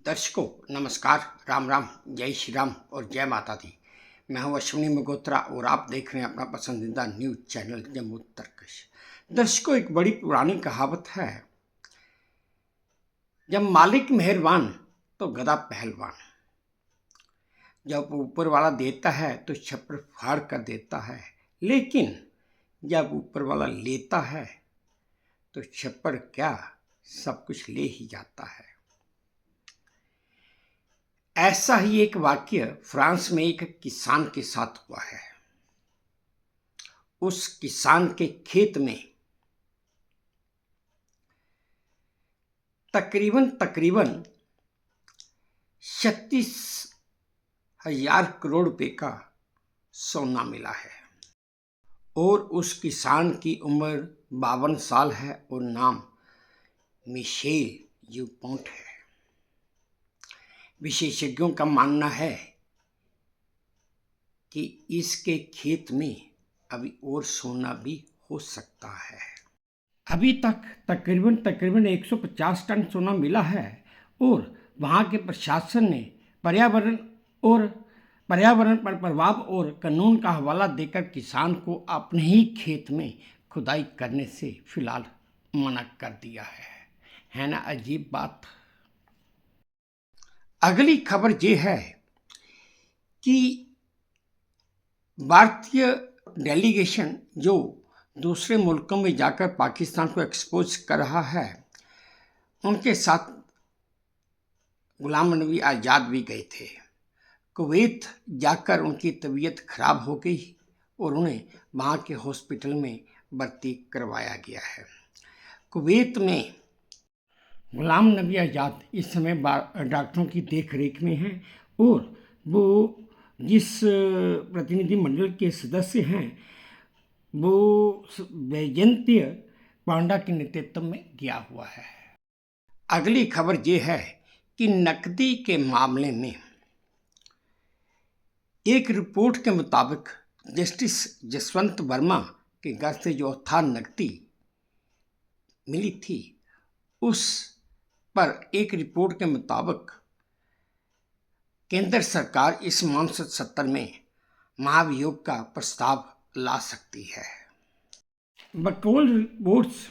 दर्शकों नमस्कार, राम राम, जय श्री राम और जय माता दी। मैं हूं अश्विनी मगोत्रा और आप देख रहे हैं अपना पसंदीदा न्यूज चैनल जम्मू तर्कश। दर्शकों, एक बड़ी पुरानी कहावत है, जब मालिक मेहरबान तो गधा पहलवान। जब ऊपर वाला देता है तो छप्पर फाड़ कर देता है, लेकिन जब ऊपर वाला लेता है तो छप्पर क्या सब कुछ ले ही जाता है। ऐसा ही एक वाक्य फ्रांस में एक किसान के साथ हुआ है। उस किसान के खेत में तकरीबन 36,000 करोड़ रुपए का सोना मिला है और उस किसान की उम्र 52 साल है और नाम मिशेल यूपोंट है। विशेषज्ञों का मानना है कि इसके खेत में अभी और सोना भी हो सकता है। अभी तक तकरीबन 150 टन सोना मिला है और वहाँ के प्रशासन ने पर्यावरण पर प्रभाव और कानून का हवाला देकर किसान को अपने ही खेत में खुदाई करने से फिलहाल मना कर दिया है ना अजीब बात। अगली खबर ये है कि भारतीय डेलीगेशन जो दूसरे मुल्कों में जाकर पाकिस्तान को एक्सपोज कर रहा है, उनके साथ गुलाम नबी आज़ाद भी गए थे। कुवैत जाकर उनकी तबीयत खराब हो गई और उन्हें वहाँ के हॉस्पिटल में भर्ती करवाया गया है। कुवैत में गुलाम नबी आज़ाद इस समय डॉक्टरों की देख रेख में हैं और वो जिस प्रतिनिधिमंडल के सदस्य हैं वो वैजयंती पांडा के नेतृत्व में गया हुआ है। अगली खबर ये है कि नकदी के मामले में एक रिपोर्ट के मुताबिक जस्टिस जसवंत वर्मा के घर से जो अथाह नकदी मिली थी, उस पर एक रिपोर्ट के मुताबिक केंद्र सरकार इस मानसिक सत्र में महाभियोग का प्रस्ताव ला सकती है। बकौल reports,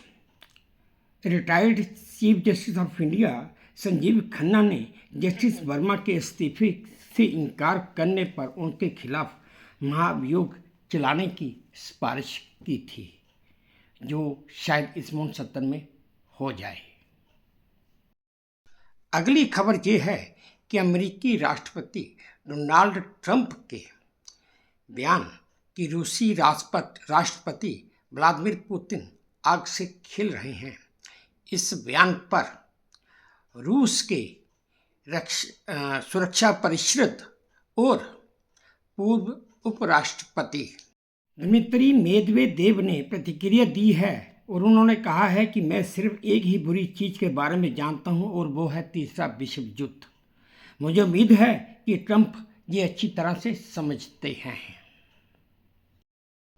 retired chief justice of India Sanjeev Khanna ने जस्टिस वर्मा के इस्तीफे से इनकार करने पर उनके खिलाफ महाभियोग चलाने की सिफारिश की थी, जो शायद इस मौन सत्र में हो जाए। अगली खबर यह है कि अमेरिकी राष्ट्रपति डोनाल्ड ट्रंप के बयान कि रूसी राष्ट्रपति व्लादिमीर पुतिन आग से खेल रहे हैं, इस बयान पर रूस के सुरक्षा परिषद और पूर्व उपराष्ट्रपति दमित्री मेदवेदेव ने प्रतिक्रिया दी है और उन्होंने कहा है कि मैं सिर्फ एक ही बुरी चीज़ के बारे में जानता हूं और वो है तीसरा विश्व युद्ध। मुझे उम्मीद है कि ट्रंप ये अच्छी तरह से समझते हैं।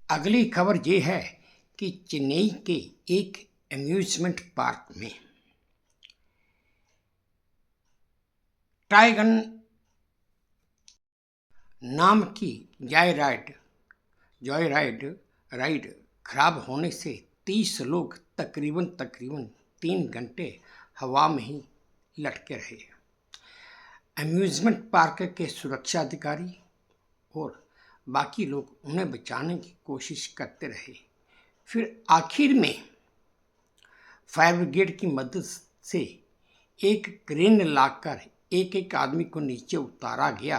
अगली खबर ये है कि चेन्नई के एक अम्यूजमेंट पार्क में टाइगन नाम की राइड खराब होने से 30 लोग तकरीबन 3 घंटे हवा में ही लटके रहे। अम्यूजमेंट पार्क के सुरक्षा अधिकारी और बाकी लोग उन्हें बचाने की कोशिश करते रहे। फिर आखिर में फायर ब्रिगेड की मदद से एक क्रेन लाकर एक आदमी को नीचे उतारा गया।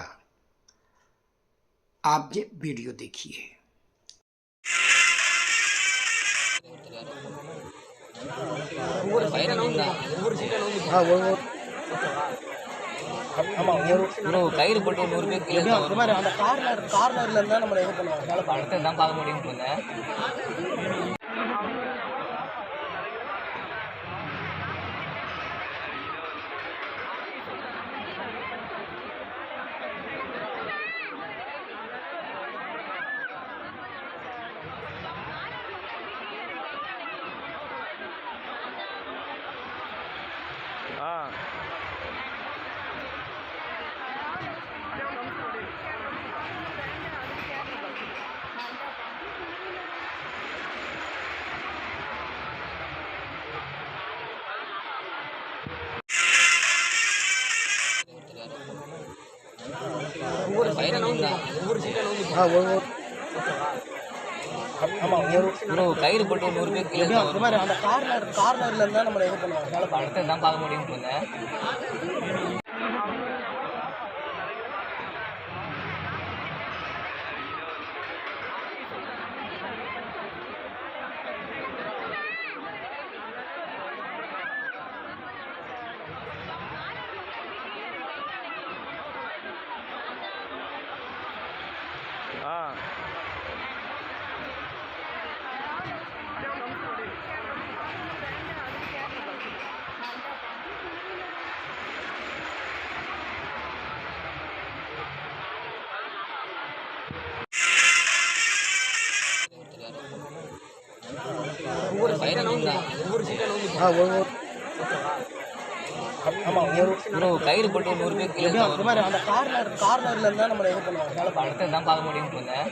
आप ये वीडियो देखिए। கயிறு போட்டு 100 பேர் கீழே அந்த கார்னர்ல இருந்தா நம்ம இது பண்ணுவோம். அடுத்து தான் பார்க்க முடியும்னு இருந்தேன். ஒவ்வொரு சீட்டை நவுந்து ஒவ்வொரு சீட்டை நவுந்து ஆமா ப்ரோ கயிறு போட்டு 100 பேர் கீழே இந்த மாதிரி அந்த கார்னர்ல இருந்தா நம்ம இது பண்ணுவாங்க அதனால படத்தை தான் பார்க்க முடியும்னு இருந்தேன். ஒவ்வொரு சீட்டை நவுந்து ஒவ்வொரு சீட்டை நவுந்து ஆமா ப்ரோ கயிறு போட்டு 100 பேர் கீழே இந்த மாதிரி அந்த கார்னர்ல இருந்தா நம்ம இது பண்ணுவாங்க அதனால படத்தை தான் பார்க்க முடியும்னு இருந்தேன்.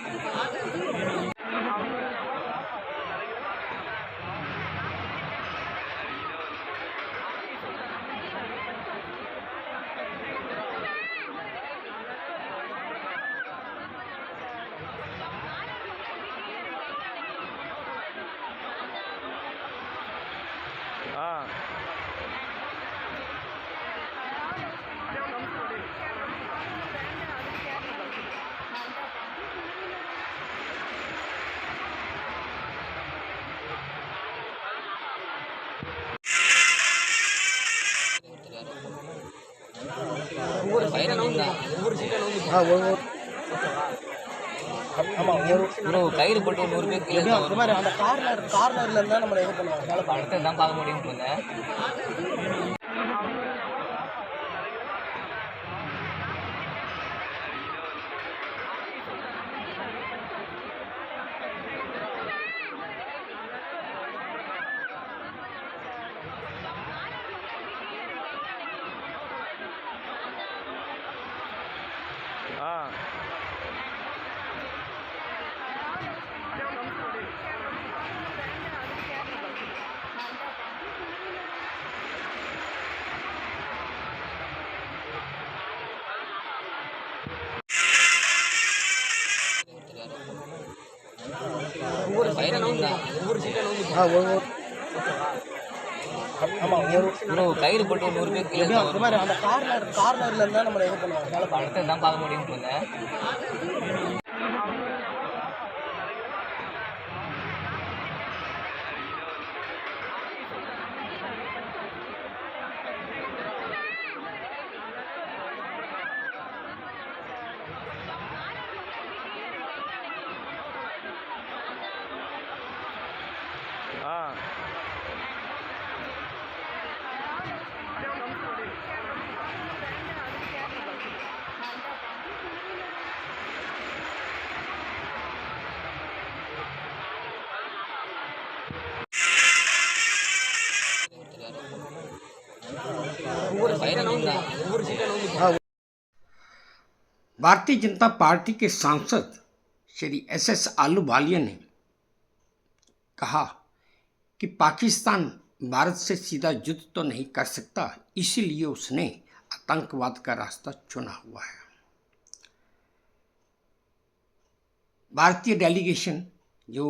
ஒவ்வொரு சீட்டை நவுந்து ஒவ்வொரு சீட்டை நவுந்து ஆமா ப்ரோ கயிறு போட்டு 100 பேர் கீழே இந்த மாதிரி அந்த கார்னர்ல இருந்தா நம்ம இது பண்ணுவாங்க அதனால படத்தை தான் பார்க்க முடியும்னு இருந்தேன். ஒவ்வொரு சீட்டை நவுந்து ஒவ்வொரு சீட்டை நவுந்து ஆமா ப்ரோ கயிறு போட்டு 100 பேர் கீழே இந்த மாதிரி அந்த கார்னர்ல இருந்தா நம்ம இது பண்ணுவாங்க அதனால படத்தை தான் பார்க்க முடியும்னு இருந்தேன். ஒவ்வொரு சீட்டை நவுந்து ஒவ்வொரு சீட்டை நவுந்து भारतीय जनता पार्टी के सांसद श्री SS आलूवालिया ने कहा कि पाकिस्तान भारत से सीधा युद्ध तो नहीं कर सकता, इसीलिए उसने आतंकवाद का रास्ता चुना हुआ है। भारतीय डेलीगेशन जो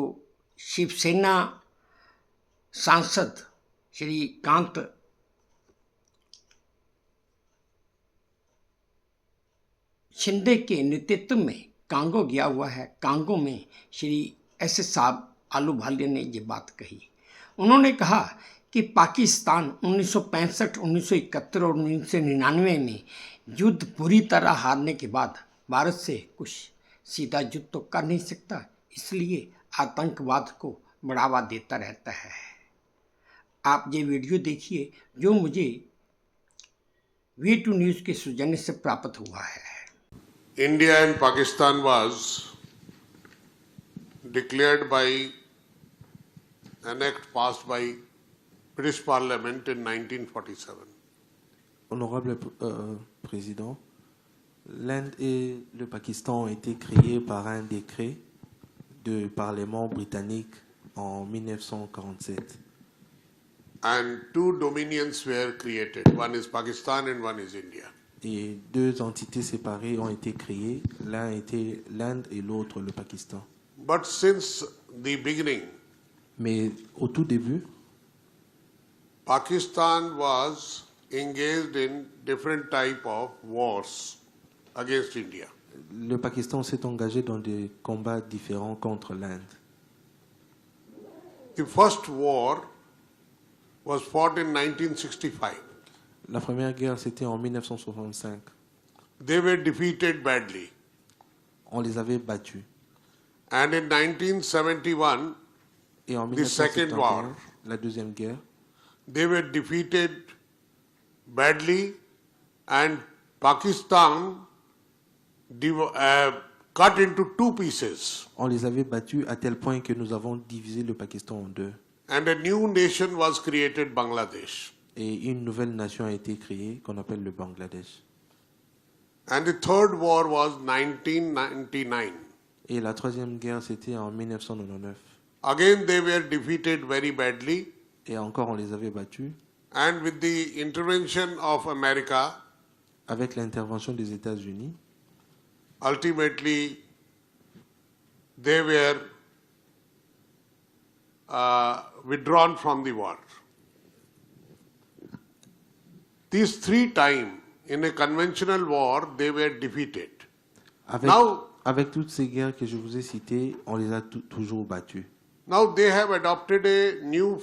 शिवसेना सांसद श्री कांत शिंदे के नेतृत्व में कांगो गया हुआ है। कांगो में श्री SS साहब आलूवालिया ने ये बात कही। उन्होंने कहा कि पाकिस्तान 1965, 1971 और 1999 में युद्ध पूरी तरह हारने के बाद भारत से कुछ सीधा युद्ध तो कर नहीं सकता, इसलिए आतंकवाद को बढ़ावा देता रहता है। आप ये वीडियो देखिए जो मुझे V2 न्यूज़ के सौजन्य से प्राप्त हुआ है। India and Pakistan was declared by an act passed by British Parliament in 1947. Honorable Président, l'Inde et le Pakistan ont été créés par un décret du Parlement britannique en 1947. And two dominions were created. One is Pakistan and one is India. Et deux entités séparées ont été créées. L'un était l'Inde et l'autre le Pakistan. But since the beginning, Mais au tout début, Pakistan was engaged in different type of wars against India. le Pakistan s'est engagé dans des combats différents contre l'Inde. The first war was fought in 1965. La première guerre, c'était en 1965. They were defeated badly. On les avait battus. And in 1971, Et en The second 1971, war. la deuxième guerre, they were defeated badly, and Pakistan cut into two pieces, on les avait battus à tel point que nous avons divisé le Pakistan en deux. and a new nation was created, Bangladesh. Et une nouvelle nation a été créée qu'on appelle le Bangladesh. And the third war was 1999. Et la troisième guerre, c'était en 1999. Again, they were defeated very badly, Et encore, on les avait battus. and with the intervention of America, Avec l'intervention des États-Unis, ultimately they were withdrawn from the war. These three times in a conventional war they were defeated. avec, Now- avec toutes ces guerres que je vous ai citées, on les a toujours battus. Now they have adopted a new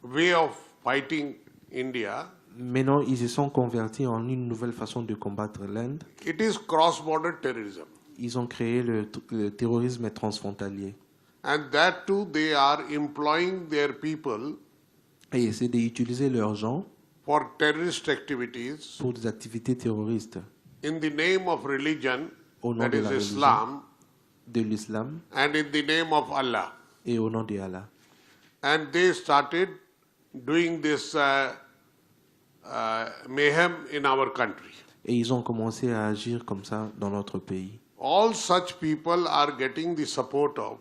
way of fighting India. Maintenant, ils se sont convertis en une nouvelle façon de combattre l'Inde. It is cross-border terrorism. Ils ont créé le terrorisme transfrontalier. And that too they are employing their people Et essaient d'utiliser leurs gens for terrorist activities pour des activités terroristes in the name of religion, Au nom that de is la religion. Islam, de l'islam and in the name of Allah. et au nom de Allah. And they started doing this mayhem in our country. Et ils ont commencé à agir comme ça dans notre pays. All such people are getting the support of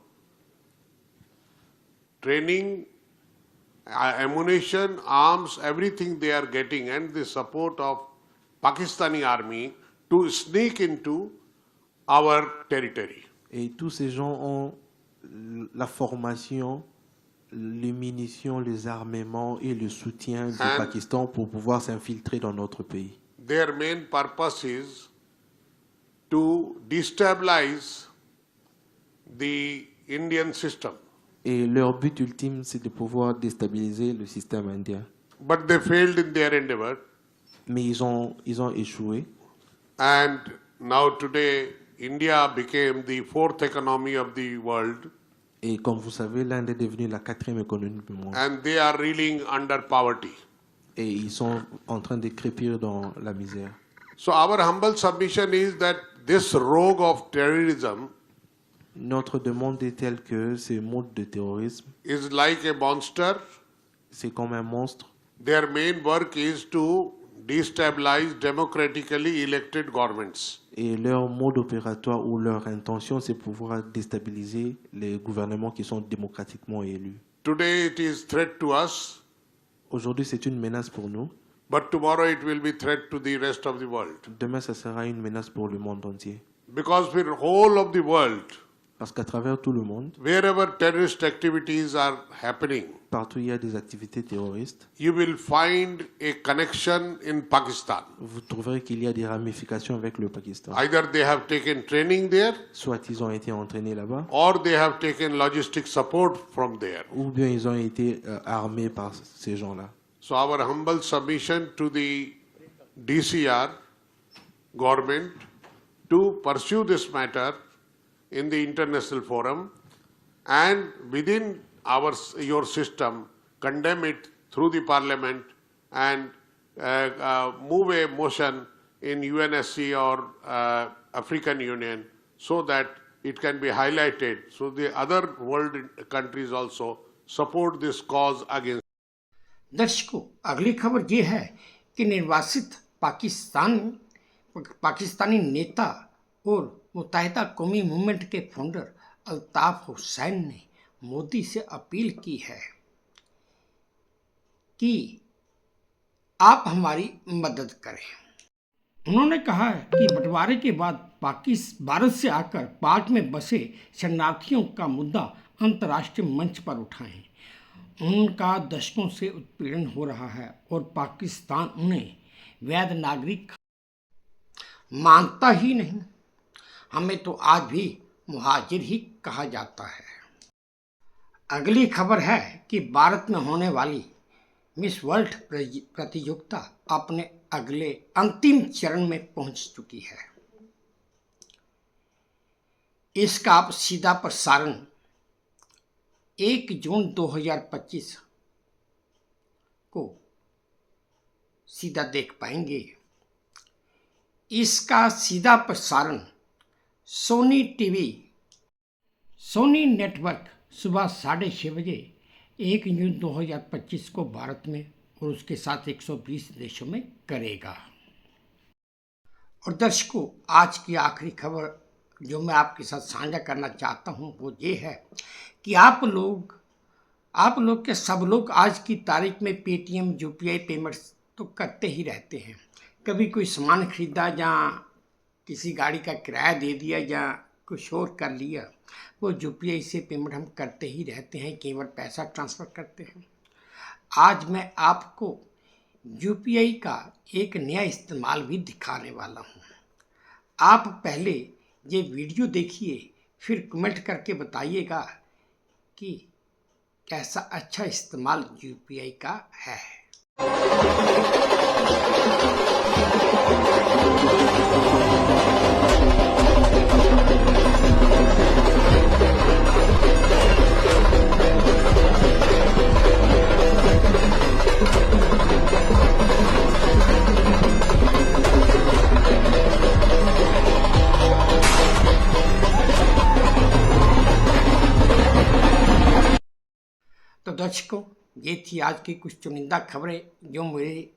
training, ammunition, arms, everything they are getting, and the support of Pakistani army to sneak into our territory. Et tous ces gens ont la formation, les munitions, les armements et le soutien du And- Pakistan pour pouvoir s'infiltrer dans notre pays. Their main purpose is to destabilize the Indian system. Et leur but ultime, c'est de pouvoir déstabiliser le système indien. But they failed in their endeavor. Mais ils ont échoué. And now today, India became the fourth economy of the world, Et comme vous savez, l'Inde est devenue la quatrième économie du monde. and they are reeling under poverty. Et ils sont en train de crépir dans la misère. So our humble submission is that this rogue of terrorism Notre demande est telle que ce mode de terrorisme, is like a monster. c'est comme un monstre. Their main work is to destabilize democratically elected governments. Et leur mode opératoire ou leur intention, c'est pouvoir déstabiliser les gouvernements qui sont démocratiquement élus. Today it is threat to us, Aujourd'hui, c'est une menace pour nous. but tomorrow it will be threat to the rest of the world. Demain, ça sera une menace pour le monde entier. Because for the whole of the world, Parce qu'à travers tout le monde, wherever terrorist activities are happening, partout il y a des activités terroristes, you will find a connection in Pakistan. vous trouverez qu'il y a des ramifications avec le Pakistan. Either they have taken training there, Soit ils ont été entraînés là-bas, or they have taken logistic support from there. ou bien ils ont été armés par ces gens-là. So our humble submission to the DCR government to pursue this matter in the international forum, and within your system condemn it through the parliament, and move a motion in UNSC or African Union so that it can be highlighted, so the other world countries also support this cause against. दर्शकों, अगली खबर ये है कि निर्वासित पाकिस्तानी नेता और मुत्तहिदा कौमी मूवमेंट के फाउंडर अल्ताफ हुसैन ने मोदी से अपील की है कि आप हमारी मदद करें। उन्होंने कहा कि बंटवारे के बाद भारत से आकर पाक में बसे शरणार्थियों का मुद्दा अंतर्राष्ट्रीय मंच पर उठा है। उनका दशकों से उत्पीड़न हो रहा है और पाकिस्तान उन्हें वैध नागरिक मानता ही नहीं। हमें तो आज भी मुहाजिर ही कहा जाता है। अगली खबर है कि भारत में होने वाली मिस वर्ल्ड प्रतियोगिता अपने अगले अंतिम चरण में पहुंच चुकी है। इसका आप सीधा प्रसारण 1 जून 2025 को सीधा देख पाएंगे। इसका सीधा प्रसारण सोनी टीवी, सोनी नेटवर्क सुबह 6:30 बजे 1 जून 2025 को भारत में और उसके साथ 120 देशों में करेगा। और दर्शकों, आज की आखिरी खबर जो मैं आपके साथ साझा करना चाहता हूं वो ये है कि आप लोग के सब लोग आज की तारीख में पेटीएम, यूपीआई पेमेंट्स तो करते ही रहते हैं। कभी कोई सामान खरीदा या किसी गाड़ी का किराया दे दिया या कुछ और कर लिया, वो यूपीआई से पेमेंट हम करते ही रहते हैं, कई बार पैसा ट्रांसफ़र करते हैं। आज मैं आपको यूपीआई का एक नया इस्तेमाल भी दिखाने वाला हूँ। आप पहले ये वीडियो देखिए, फिर कमेंट करके बताइएगा कि कैसा अच्छा इस्तेमाल यूपीआई का है। तो दर्शकों, ये थी आज की कुछ चुनिंदा खबरें जो मेरे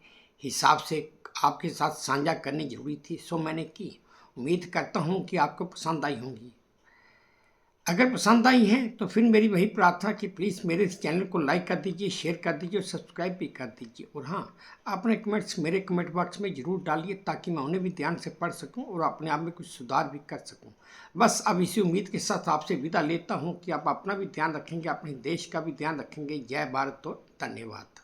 हिसाब से आपके साथ साझा करनी जरूरी थी, सो मैंने की। उम्मीद करता हूँ कि आपको पसंद आई होंगी। अगर पसंद आई हैं तो फिर मेरी वही प्रार्थना कि प्लीज़ मेरे इस चैनल को लाइक कर दीजिए, शेयर कर दीजिए और सब्सक्राइब भी कर दीजिए। और हाँ, अपने कमेंट्स मेरे कमेंट बॉक्स में ज़रूर डालिए ताकि मैं उन्हें भी ध्यान से पढ़ सकूं और अपने आप में कुछ सुधार भी कर सकूं। बस अब इसी उम्मीद के साथ आपसे विदा लेता हूं कि आप अपना भी ध्यान रखेंगे, अपने देश का भी ध्यान रखेंगे। जय भारत और धन्यवाद।